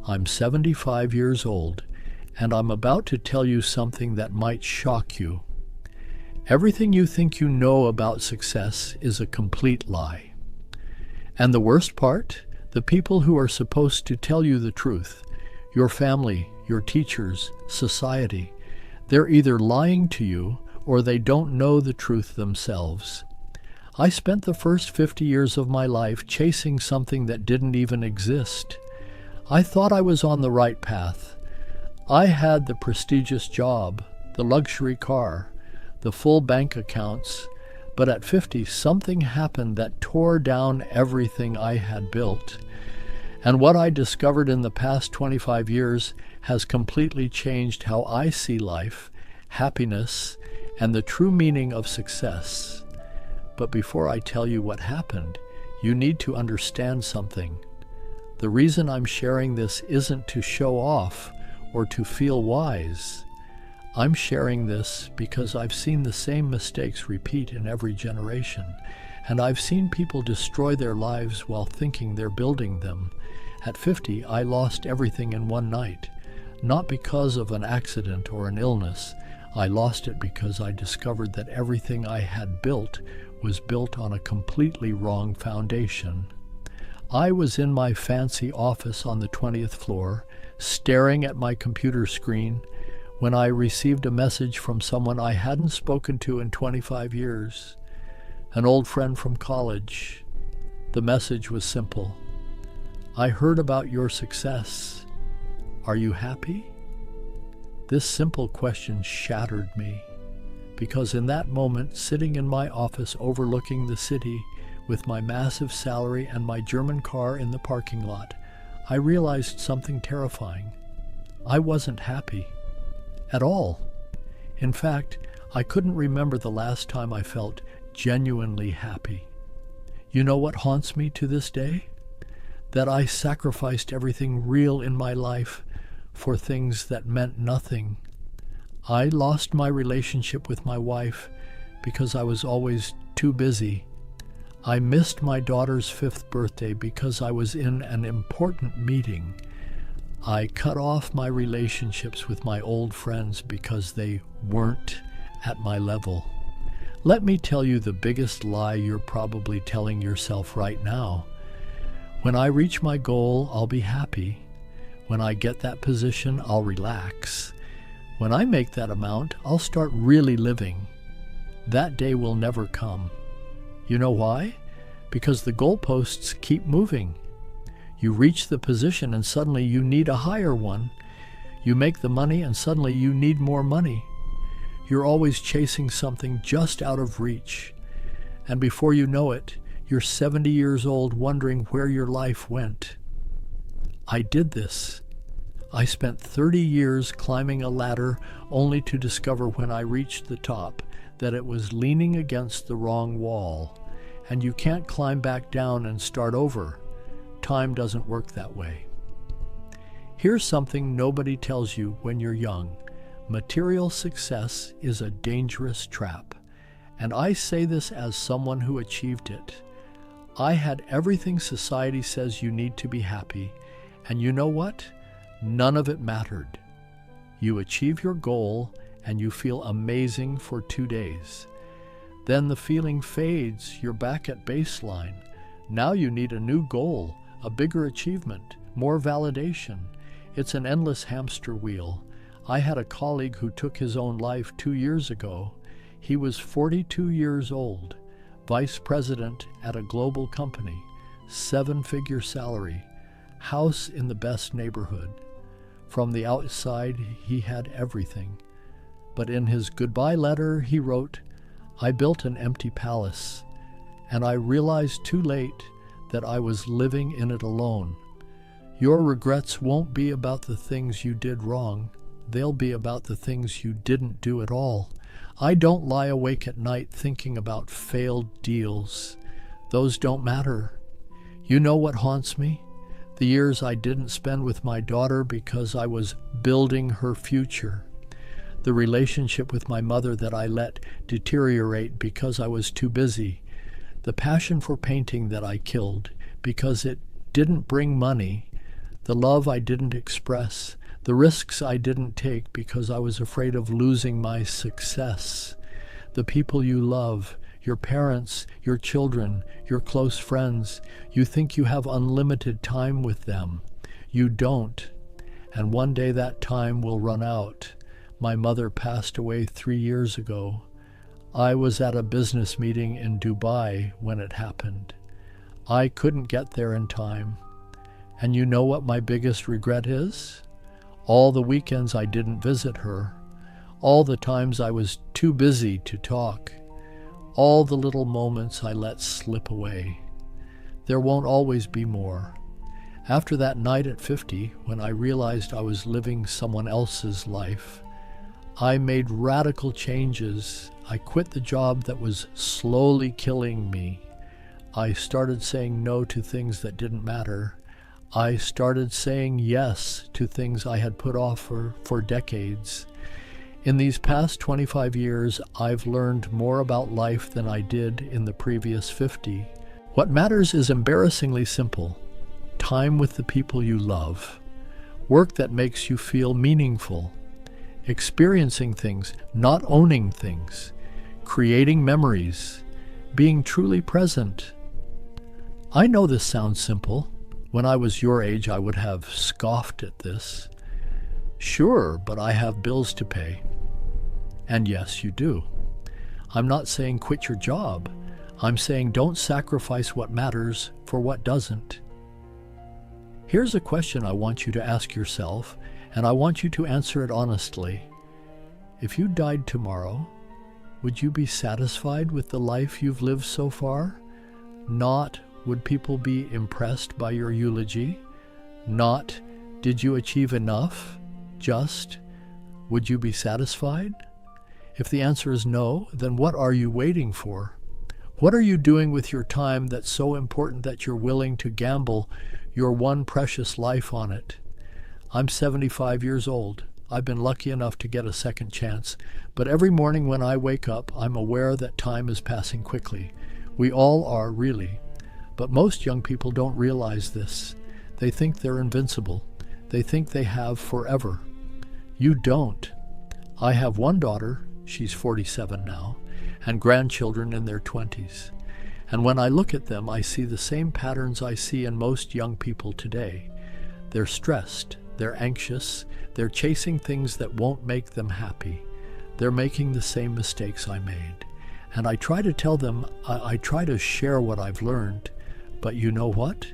I'm 75 years old, and I'm about to tell you something that might shock you. Everything you think you know about success is a complete lie. And the worst part, the people who are supposed to tell you the truth, your family, your teachers, society, they're either lying to you or they don't know the truth themselves. I spent the first 50 years of my life chasing something that didn't even exist. I thought I was on the right path. I had the prestigious job, the luxury car, the full bank accounts, but at 50, something happened that tore down everything I had built. And what I discovered in the past 25 years has completely changed how I see life, happiness, and the true meaning of success. But before I tell you what happened, you need to understand something. The reason I'm sharing this isn't to show off or to feel wise. I'm sharing this because I've seen the same mistakes repeat in every generation, and I've seen people destroy their lives while thinking they're building them. At 50, I lost everything in one night, not because of an accident or an illness. I lost it because I discovered that everything I had built was built on a completely wrong foundation. I was in my fancy office on the 20th floor, staring at my computer screen, when I received a message from someone I hadn't spoken to in 25 years, an old friend from college. The message was simple. I heard about your success. Are you happy? This simple question shattered me, because in that moment, sitting in my office overlooking the city with my massive salary and my German car in the parking lot, I realized something terrifying. I wasn't happy. At all. In fact, I couldn't remember the last time I felt genuinely happy. You know what haunts me to this day? That I sacrificed everything real in my life for things that meant nothing. I lost my relationship with my wife because I was always too busy. I missed my daughter's 5th birthday because I was in an important meeting. I cut off my relationships with my old friends because they weren't at my level. Let me tell you the biggest lie you're probably telling yourself right now. When I reach my goal, I'll be happy. When I get that position, I'll relax. When I make that amount, I'll start really living. That day will never come. You know why? Because the goalposts keep moving. You reach the position and suddenly you need a higher one. You make the money and suddenly you need more money. You're always chasing something just out of reach. And before you know it, you're 70 years old wondering where your life went. I did this. I spent 30 years climbing a ladder only to discover when I reached the top that it was leaning against the wrong wall. And you can't climb back down and start over. Time doesn't work that way. Here's something nobody tells you when you're young. Material success is a dangerous trap. And I say this as someone who achieved it. I had everything society says you need to be happy. And you know what? None of it mattered. You achieve your goal and you feel amazing for 2 days. Then the feeling fades, you're back at baseline. Now you need a new goal, a bigger achievement, more validation. It's an endless hamster wheel. I had a colleague who took his own life 2 years ago. He was 42 years old, vice president at a global company, 7-figure salary, house in the best neighborhood. From the outside, he had everything. But in his goodbye letter, he wrote, "I built an empty palace, and I realized too late that I was living in it alone. Your regrets won't be about the things you did wrong. They'll be about the things you didn't do at all. I don't lie awake at night thinking about failed deals. Those don't matter. You know what haunts me? The years I didn't spend with my daughter because I was building her future. The relationship with my mother that I let deteriorate because I was too busy. The passion for painting that I killed because it didn't bring money. the love I didn't express, the risks I didn't take because I was afraid of losing my success. The people you love, your parents, your children, your close friends, you think you have unlimited time with them. You don't. And one day that time will run out. My mother passed away 3 years ago. I was at a business meeting in Dubai when it happened. I couldn't get there in time. And you know what my biggest regret is? All the weekends I didn't visit her. All the times I was too busy to talk. All the little moments I let slip away. There won't always be more. After that night at 50, when I realized I was living someone else's life, I made radical changes. I quit the job that was slowly killing me. I started saying no to things that didn't matter. I started saying yes to things I had put off for decades. In these past 25 years, I've learned more about life than I did in the previous 50. What matters is embarrassingly simple. Time with the people you love. Work that makes you feel meaningful. Experiencing things, not owning things. Creating memories. Being truly present. I know this sounds simple. When I was your age, I would have scoffed at this. Sure, but I have bills to pay. And yes, you do. I'm not saying quit your job. I'm saying don't sacrifice what matters for what doesn't. Here's a question I want you to ask yourself, and I want you to answer it honestly. If you died tomorrow, would you be satisfied with the life you've lived so far? Not, would people be impressed by your eulogy? Not, did you achieve enough? Just, would you be satisfied? If the answer is no, then what are you waiting for? What are you doing with your time that's so important that you're willing to gamble your one precious life on it? I'm 75 years old. I've been lucky enough to get a second chance, but every morning when I wake up, I'm aware that time is passing quickly. We all are, really. But most young people don't realize this. They think they're invincible. They think they have forever. You don't. I have one daughter, she's 47 now, and grandchildren in their 20s. And when I look at them, I see the same patterns I see in most young people today. They're stressed, they're anxious, they're chasing things that won't make them happy. They're making the same mistakes I made. And I try to tell them, I try to share what I've learned, but you know what?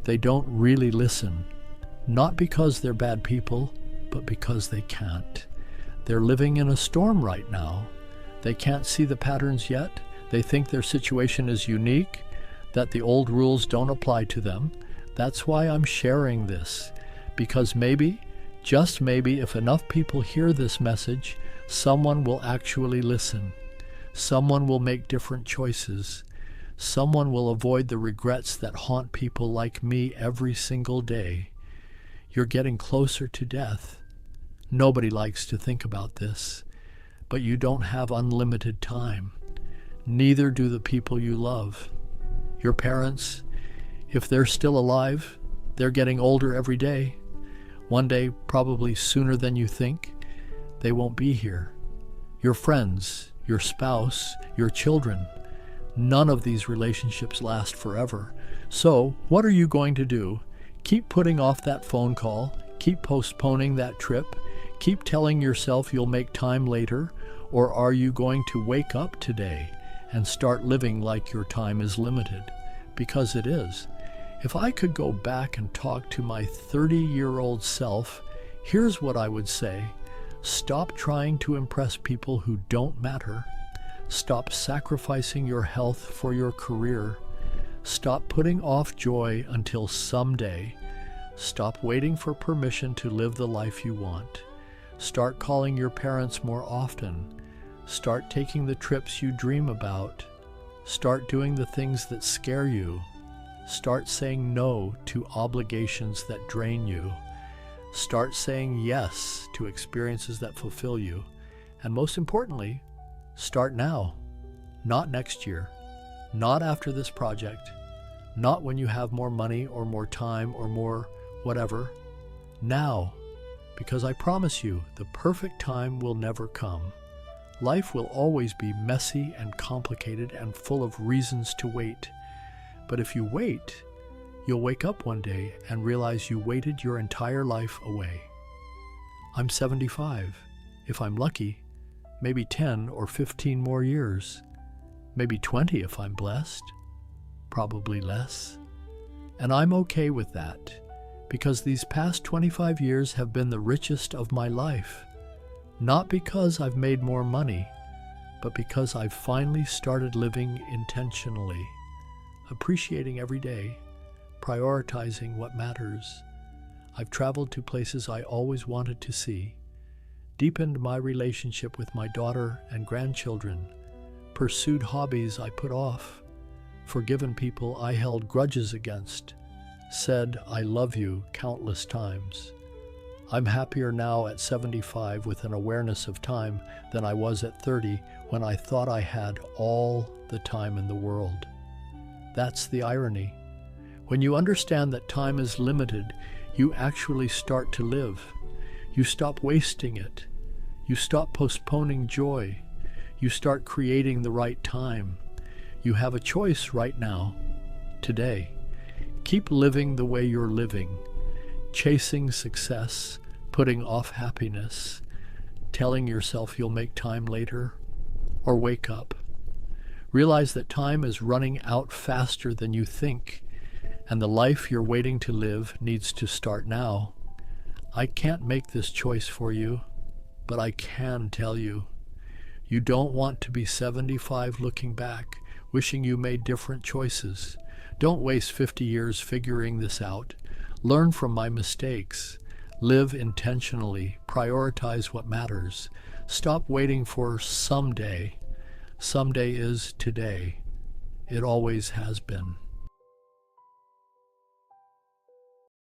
They don't really listen. Not because they're bad people, but because they can't. They're living in a storm right now. They can't see the patterns yet. They think their situation is unique, that the old rules don't apply to them. That's why I'm sharing this, because maybe, just maybe, if enough people hear this message, someone will actually listen. Someone will make different choices. Someone will avoid the regrets that haunt people like me every single day. You're getting closer to death. Nobody likes to think about this, but you don't have unlimited time. Neither do the people you love. Your parents, if they're still alive, they're getting older every day. One day, probably sooner than you think, they won't be here. Your friends, your spouse, your children, none of these relationships last forever. So, what are you going to do? Keep putting off that phone call, keep postponing that trip, keep telling yourself you'll make time later, or are you going to wake up today and start living like your time is limited? Because it is. If I could go back and talk to my 30-year-old self, here's what I would say. Stop trying to impress people who don't matter. Stop sacrificing your health for your career. Stop putting off joy until someday. Stop waiting for permission to live the life you want. Start calling your parents more often. Start taking the trips you dream about. Start doing the things that scare you. Start saying no to obligations that drain you. Start saying yes to experiences that fulfill you. And most importantly, start now, not next year, not after this project, not when you have more money or more time or more, whatever, now, because I promise you, the perfect time will never come. Life will always be messy and complicated and full of reasons to wait. But if you wait, you'll wake up one day and realize you waited your entire life away. I'm 75. If I'm lucky, maybe 10 or 15 more years. Maybe 20 if I'm blessed. Probably less. And I'm okay with that, because these past 25 years have been the richest of my life. Not because I've made more money, but because I've finally started living intentionally, appreciating every day, prioritizing what matters. I've traveled to places I always wanted to see, deepened my relationship with my daughter and grandchildren, pursued hobbies I put off, forgiven people I held grudges against, said I love you countless times. I'm happier now at 75 with an awareness of time than I was at 30 when I thought I had all the time in the world. That's the irony. When you understand that time is limited, you actually start to live. You stop wasting it. You stop postponing joy. You start creating the right time. You have a choice right now, today. Keep living the way you're living, chasing success, putting off happiness, telling yourself you'll make time later, or wake up. Realize that time is running out faster than you think, and the life you're waiting to live needs to start now. I can't make this choice for you, but I can tell you. You don't want to be 75 looking back, wishing you made different choices. Don't waste 50 years figuring this out. Learn from my mistakes. Live intentionally. Prioritize what matters. Stop waiting for someday. Someday is today. It always has been.